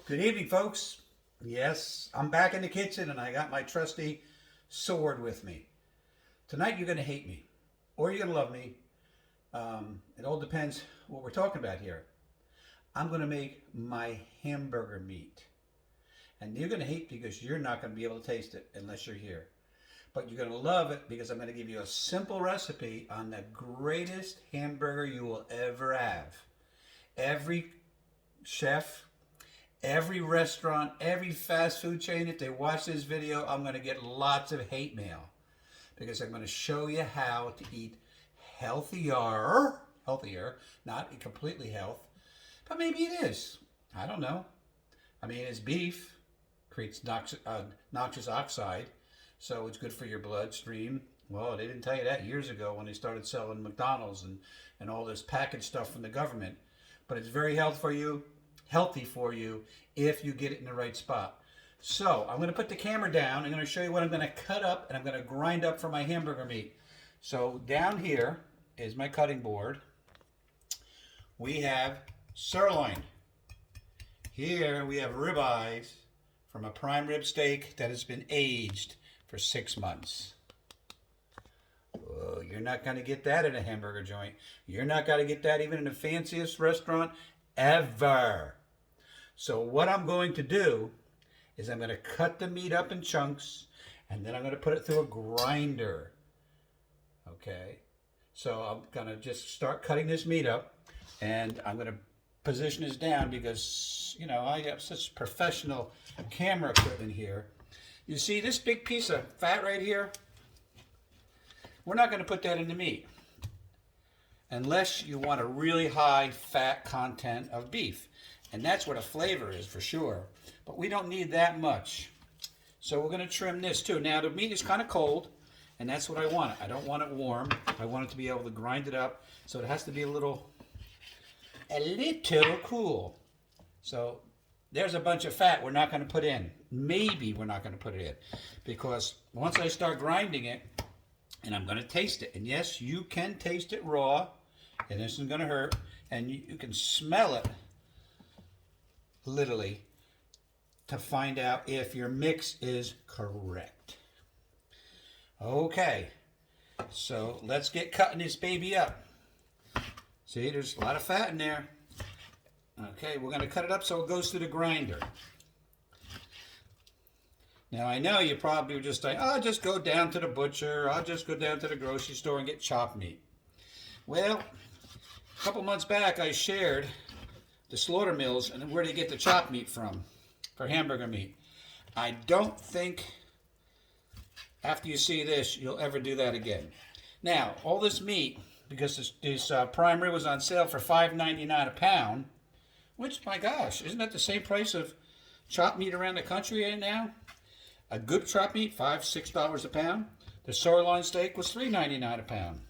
Good evening, folks. Yes, I'm back in the kitchen and I got my trusty sword with me. Tonight you're going to hate me or you're going to love me. It all depends what we're talking about here. I'm going to make my hamburger meat. And you're going to hate because you're not going to be able to taste it unless you're here. But you're going to love it because I'm going to give you a simple recipe on the greatest hamburger you will ever have. Every chef, every restaurant, every fast food chain, if they watch this video, I'm going to get lots of hate mail because I'm going to show you how to eat healthier, not completely health, but maybe it is. I don't know. I mean, it's beef, creates noxious oxide, so it's good for your bloodstream. Well, they didn't tell you that years ago when they started selling McDonald's and all this packaged stuff from the government. But it's very healthy for you if you get it in the right spot. So I'm going to put the camera down. I'm going to show you what I'm going to cut up and I'm going to grind up for my hamburger meat. So down here is my cutting board. We have sirloin. Here we have ribeyes from a prime rib steak that has been aged for 6 months. Oh, you're not going to get that in a hamburger joint. You're not going to get that even in the fanciest restaurant ever. So what I'm going to do is I'm going to cut the meat up in chunks and then I'm going to put it through a grinder. Okay. So I'm going to just start cutting this meat up and I'm going to position this down because, you know, I have such professional camera equipment here. You see this big piece of fat right here? We're not going to put that in the meat unless you want a really high fat content of beef. And that's where the flavor is for sure. But we don't need that much. So we're going to trim this too. Now the meat is kind of cold and that's what I want. I don't want it warm. I want it to be able to grind it up. So it has to be a little cool. So there's a bunch of fat we're not going to put in. Maybe we're not going to put it in. Because once I start grinding it, and I'm going to taste it. And yes, you can taste it raw. And this isn't going to hurt. And you can smell it, literally, to find out if your mix is correct. Okay. So let's get cutting this baby up. See, there's a lot of fat in there. Okay, we're going to cut it up so it goes through the grinder. Now, I know you probably were just like, oh, I'll just go down to the butcher. I'll just go down to the grocery store and get chopped meat. Well, a couple months back, I shared the slaughter mills and where they get the chopped meat from for hamburger meat. I don't think after you see this, you'll ever do that again. Now, all this meat, because this prime rib was on sale for $5.99 a pound, which, my gosh, isn't that the same price of chopped meat around the country right now? A good chopped meat, $5, $6 a pound. The sirloin steak was $3.99 a pound.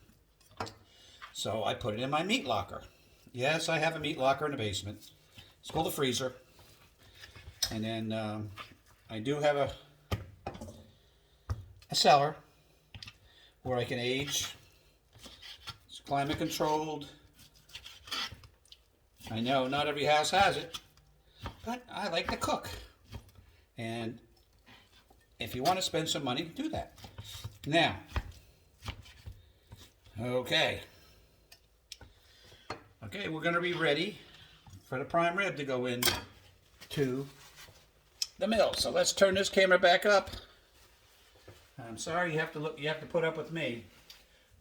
So I put it in my meat locker. Yes, I have a meat locker in the basement. It's called a freezer. And then I do have a cellar where I can age. It's climate controlled. I know not every house has it, but I like to cook. And if you want to spend some money, do that. Now, okay, we're going to be ready for the prime rib to go in to the mill. So let's turn this camera back up. I'm sorry you have to put up with me,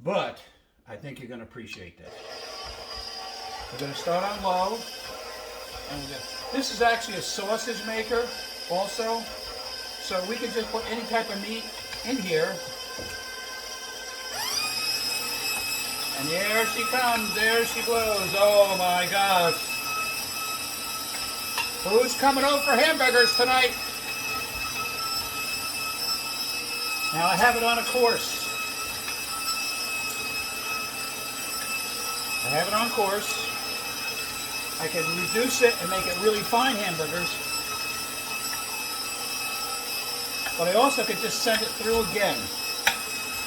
but I think you're going to appreciate that. We're going to start on low. And this is actually a sausage maker also. So we can just put any type of meat in here. And there she comes, there she blows. Oh my gosh. Who's coming over for hamburgers tonight? Now I have it on a course. I have it on course. I can reduce it and make it really fine hamburgers. But I also could just send it through again.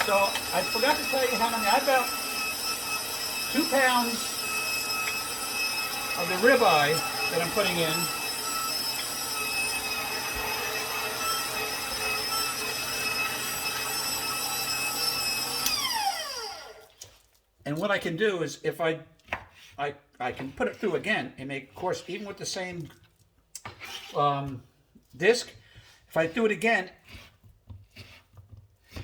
So I forgot to tell you how many. I about 2 pounds of the ribeye that I'm putting in. And what I can do is if I can put it through again and make, of course, even with the same disc, if I do it again,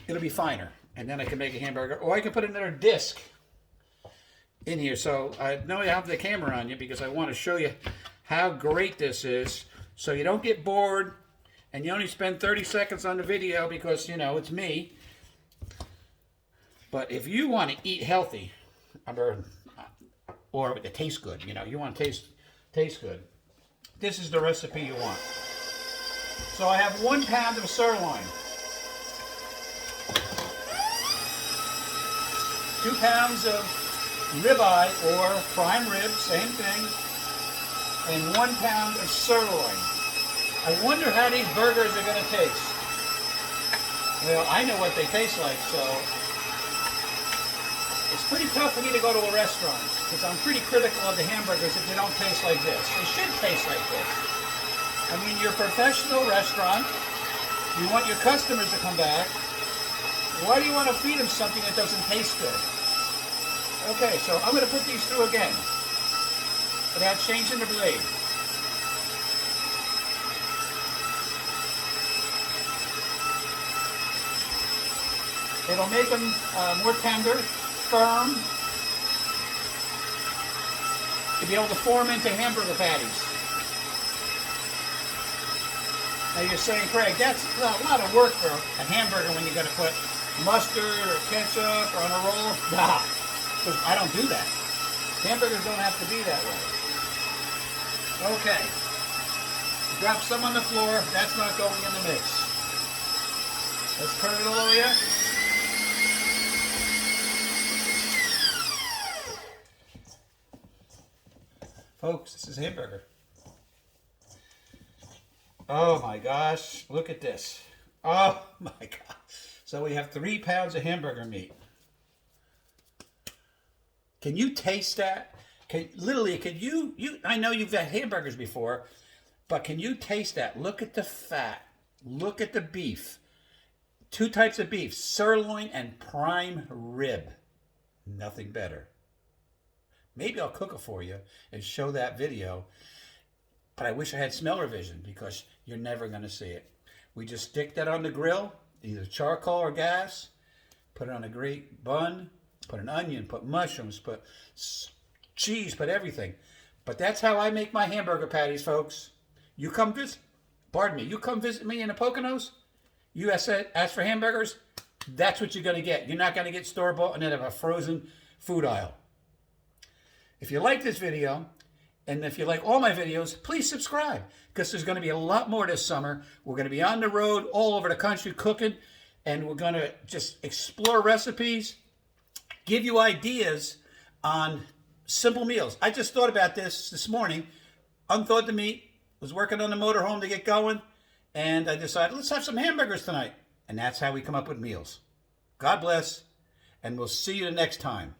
it'll be finer. And then I can make a hamburger. Or I can put another disc in here. So I know I have the camera on you because I want to show you how great this is. So you don't get bored and you only spend 30 seconds on the video because, you know, it's me. But if you want to eat healthy, or it tastes good, you know, you want to taste good, this is the recipe you want. So I have 1 pound of sirloin, 2 pounds of ribeye or prime rib, same thing, and 1 pound of sirloin. I wonder how these burgers are going to taste. Well, I know what they taste like, so it's pretty tough for me to go to a restaurant because I'm pretty critical of the hamburgers if they don't taste like this. They should taste like this. I mean, you're a professional restaurant. You want your customers to come back. Why do you want to feed them something that doesn't taste good? Okay, so I'm going to put these through again without changing the blade. It'll make them more tender, firm. You'll be able to form into hamburger patties. Now you're saying, Craig, that's a lot of work for a hamburger when you're going to put mustard or ketchup on a roll. Nah, because I don't do that. Hamburgers don't have to be that way. Okay. Drop some on the floor. That's not going in the mix. Let's turn it all over here. Folks, this is hamburger. Oh my gosh, look at this. Oh my God. So we have 3 pounds of hamburger meat. Can you taste that? Can you, I know you've had hamburgers before, but can you taste that? Look at the fat. Look at the beef. 2 types of beef, sirloin and prime rib. Nothing better. Maybe I'll cook it for you and show that video. But I wish I had smeller vision because you're never going to see it. We just stick that on the grill, either charcoal or gas. Put it on a great bun. Put an onion, put mushrooms, put cheese, put everything. But that's how I make my hamburger patties, folks. You come visit, you come visit me in the Poconos. You ask for hamburgers, that's what you're going to get. You're not going to get store-bought and then have a frozen food aisle. If you like this video, and if you like all my videos, please subscribe, because there's going to be a lot more this summer. We're going to be on the road all over the country cooking, and we're going to just explore recipes, give you ideas on simple meals. I just thought about this morning, unthawed the meat, was working on the motorhome to get going, and I decided, let's have some hamburgers tonight. And that's how we come up with meals. God bless, and we'll see you the next time.